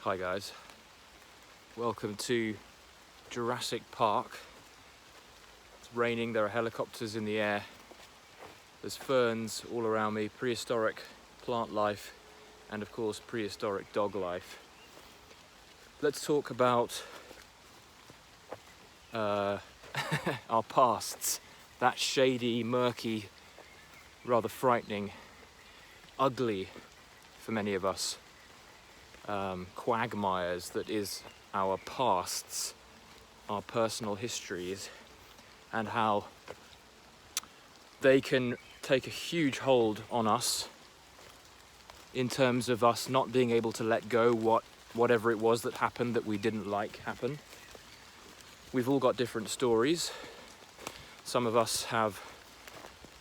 Hi guys, welcome to Jurassic Park. It's raining, there are helicopters in the air, there's ferns all around me, prehistoric plant life, and of course prehistoric dog life. Let's talk about our pasts, that shady, murky, rather frightening, ugly for many of us, quagmires that is our pasts, our personal histories, and how they can take a huge hold on us in terms of us not being able to let go whatever it was that happened that we didn't like happen. We've all got different stories. Some of us have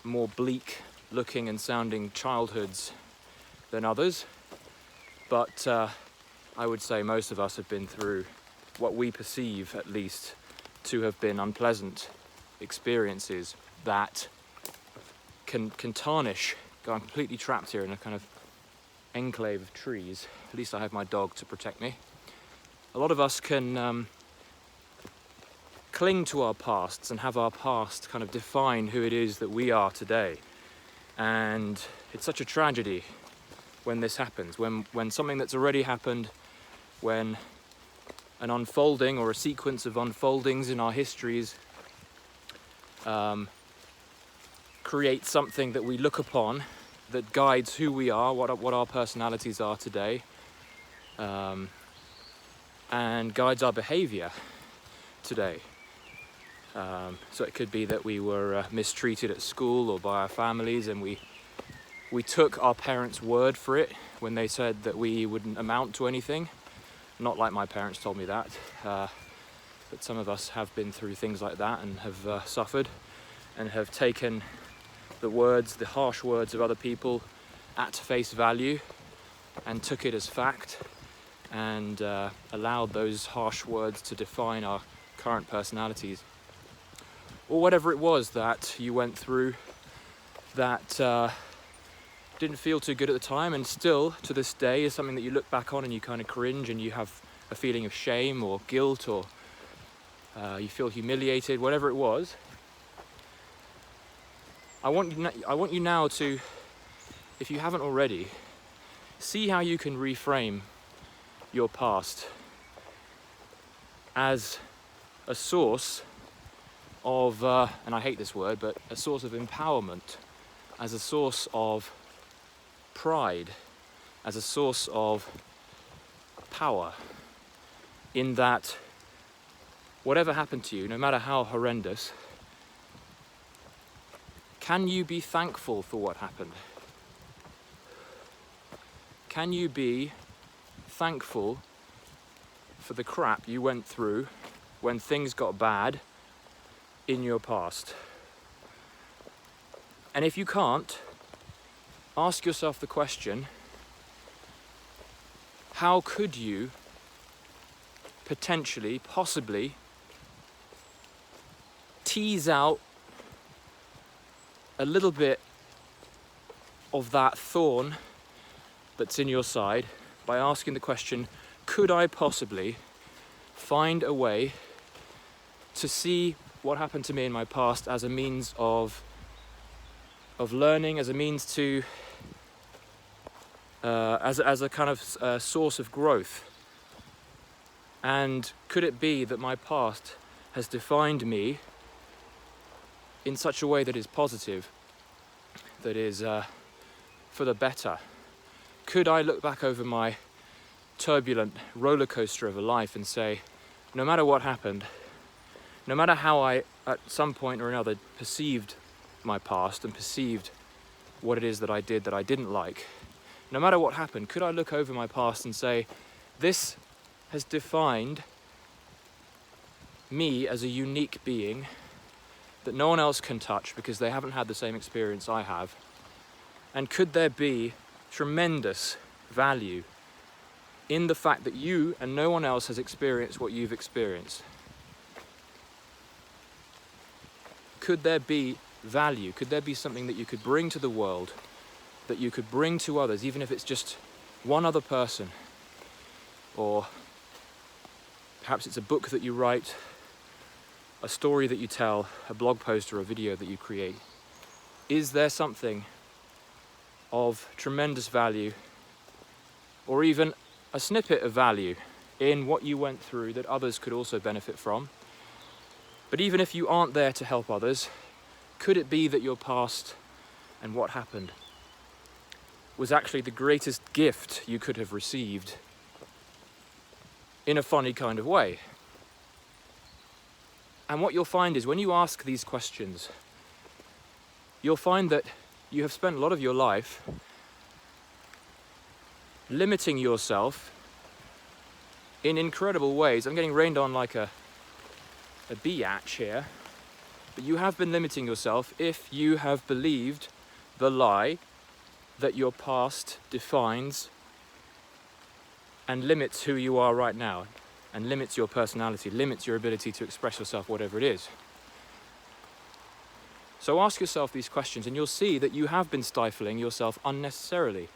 more bleak looking and sounding childhoods than others, but I would say most of us have been through what we perceive, at least, to have been unpleasant experiences that can tarnish. I'm completely trapped here in a kind of enclave of trees. At least I have my dog to protect me. A lot of us can cling to our pasts and have our past kind of define who it is that we are today. And it's such a tragedy when this happens, when something that's already happened, when an unfolding or a sequence of unfoldings in our histories creates something that we look upon that guides who we are, what our personalities are today, and guides our behavior today. So it could be that we were mistreated at school or by our families, and we took our parents' word for it when they said that we wouldn't amount to anything. Not like my parents told me that, but some of us have been through things like that and have suffered and have taken the harsh words of other people at face value and took it as fact and allowed those harsh words to define our current personalities. Or whatever it was that you went through that didn't feel too good at the time, and still to this day is something that you look back on and you kind of cringe and you have a feeling of shame or guilt, or you feel humiliated, whatever it was. I want you now to, if you haven't already, see how you can reframe your past as a source of, and I hate this word, but a source of empowerment, as a source of pride, as a source of power, in that whatever happened to you, no matter how horrendous, can you be thankful for what happened? Can you be thankful for the crap you went through when things got bad in your past? And if you can't, ask yourself the question, how could you potentially, possibly, tease out a little bit of that thorn that's in your side by asking the question, could I possibly find a way to see what happened to me in my past as a means of learning, as a means to as a kind of source of growth? And could it be that my past has defined me in such a way that is positive, that is for the better? Could I look back over my turbulent roller coaster of a life and say, no matter what happened, no matter how I at some point or another perceived my past and perceived what it is that I did that I didn't like, no matter what happened, could I look over my past and say, this has defined me as a unique being that no one else can touch because they haven't had the same experience I have? And could there be tremendous value in the fact that you and no one else has experienced what you've experienced? Could there be value? Could there be something that you could bring to the world, that you could bring to others, even if it's just one other person, or perhaps it's a book that you write, a story that you tell, a blog post or a video that you create. Is there something of tremendous value, or even a snippet of value in what you went through that others could also benefit from? But even if you aren't there to help others, could it be that your past and what happened was actually the greatest gift you could have received in a funny kind of way? And what you'll find is when you ask these questions, you'll find that you have spent a lot of your life limiting yourself in incredible ways. I'm getting rained on like a biatch here, but you have been limiting yourself if you have believed the lie that your past defines and limits who you are right now, and limits your personality, limits your ability to express yourself, whatever it is. So ask yourself these questions and you'll see that you have been stifling yourself unnecessarily,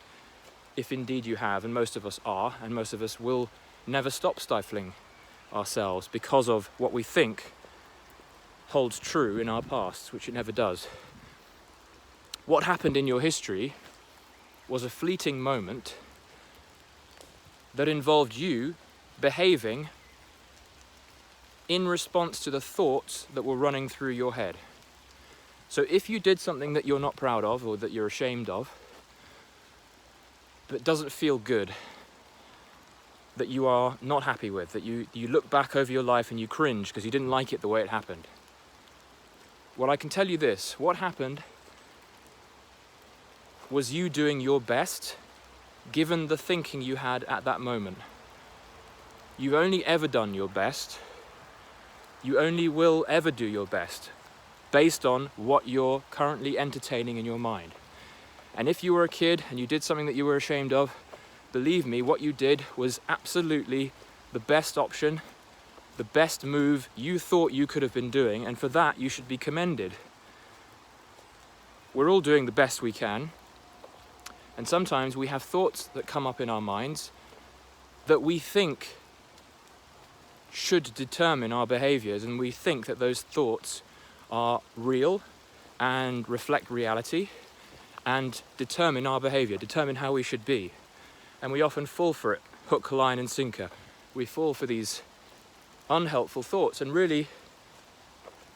if indeed you have, and most of us are, and most of us will never stop stifling ourselves because of what we think holds true in our past, which it never does. What happened in your history was a fleeting moment that involved you behaving in response to the thoughts that were running through your head. So if you did something that you're not proud of or that you're ashamed of, that doesn't feel good, that you are not happy with, that you look back over your life and you cringe because you didn't like it the way it happened, well, I can tell you this: what happened was you doing your best given the thinking you had at that moment. You've only ever done your best. You only will ever do your best based on what you're currently entertaining in your mind. And if you were a kid and you did something that you were ashamed of, believe me, what you did was absolutely the best option, the best move you thought you could have been doing, and for that you should be commended. We're all doing the best we can, and sometimes we have thoughts that come up in our minds that we think should determine our behaviors, and we think that those thoughts are real and reflect reality and determine our behavior, determine how we should be. And we often fall for it, hook, line and sinker. We fall for these unhelpful thoughts, and really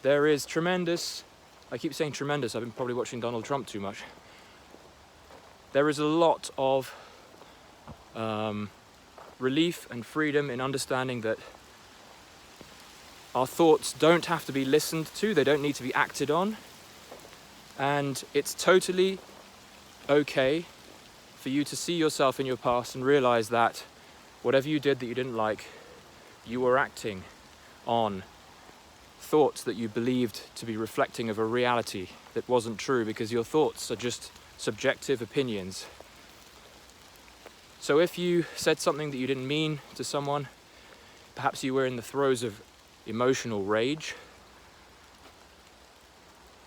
there is tremendous, I keep saying tremendous, I've been probably watching Donald Trump too much. There is a lot of relief and freedom in understanding that our thoughts don't have to be listened to, they don't need to be acted on, and it's totally okay for you to see yourself in your past and realize that whatever you did that you didn't like, you were acting on thoughts that you believed to be reflecting of a reality that wasn't true, because your thoughts are just subjective opinions. So if you said something that you didn't mean to someone, perhaps you were in the throes of emotional rage,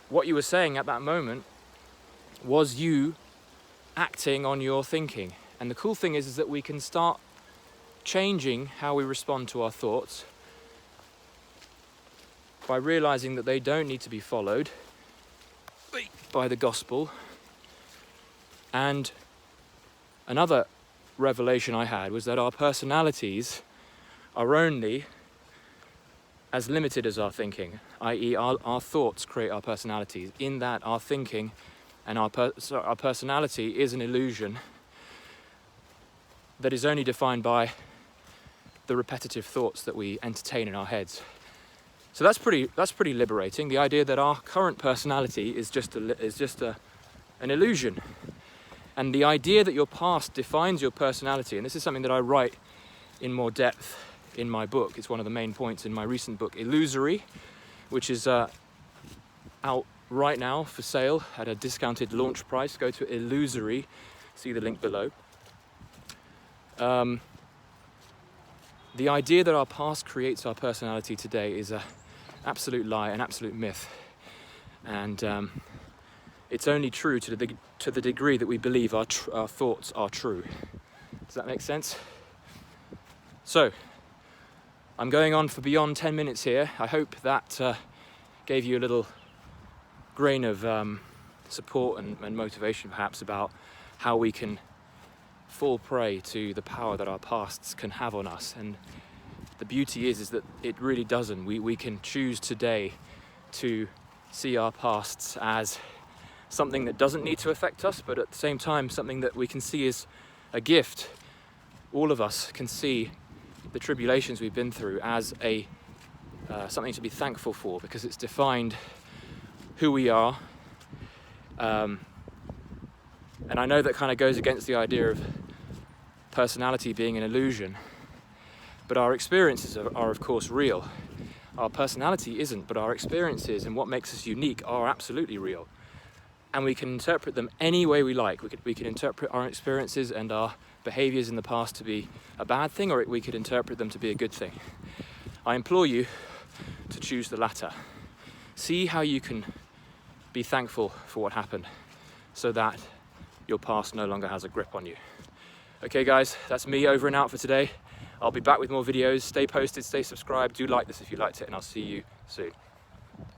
what you were saying at that moment was you acting on your thinking. And the cool thing is that we can start changing how we respond to our thoughts by realizing that they don't need to be followed by the gospel. And another revelation I had was that our personalities are only as limited as our thinking, i.e. our thoughts create our personalities, in that our thinking and our personality is an illusion that is only defined by the repetitive thoughts that we entertain in our heads. So that's pretty liberating, the idea that our current personality is just an illusion. And the idea that your past defines your personality, and this is something that I write in more depth in my book. It's one of the main points in my recent book, Illusory, which is out right now for sale at a discounted launch price. Go to Illusory, see the link below. The idea that our past creates our personality today is an absolute lie, an absolute myth. And it's only true to the degree that we believe our thoughts are true. Does that make sense? So, I'm going on for beyond 10 minutes here. I hope that gave you a little grain of support and motivation perhaps about how we can fall prey to the power that our pasts can have on us. And the beauty is that it really doesn't. We can choose today to see our pasts as something that doesn't need to affect us, but at the same time something that we can see as a gift. All of us can see the tribulations we've been through as a something to be thankful for, because it's defined who we are. And I know that kind of goes against the idea of personality being an illusion, but our experiences are of course real. Our personality isn't, but our experiences and what makes us unique are absolutely real. And we can interpret them any way we like. We can interpret our experiences and our behaviors in the past to be a bad thing, or we could interpret them to be a good thing. I implore you to choose the latter. See how you can be thankful for what happened so that your past no longer has a grip on you. Okay guys, that's me over and out for today. I'll be back with more videos. Stay posted, stay subscribed. Do like this if you liked it, and I'll see you soon.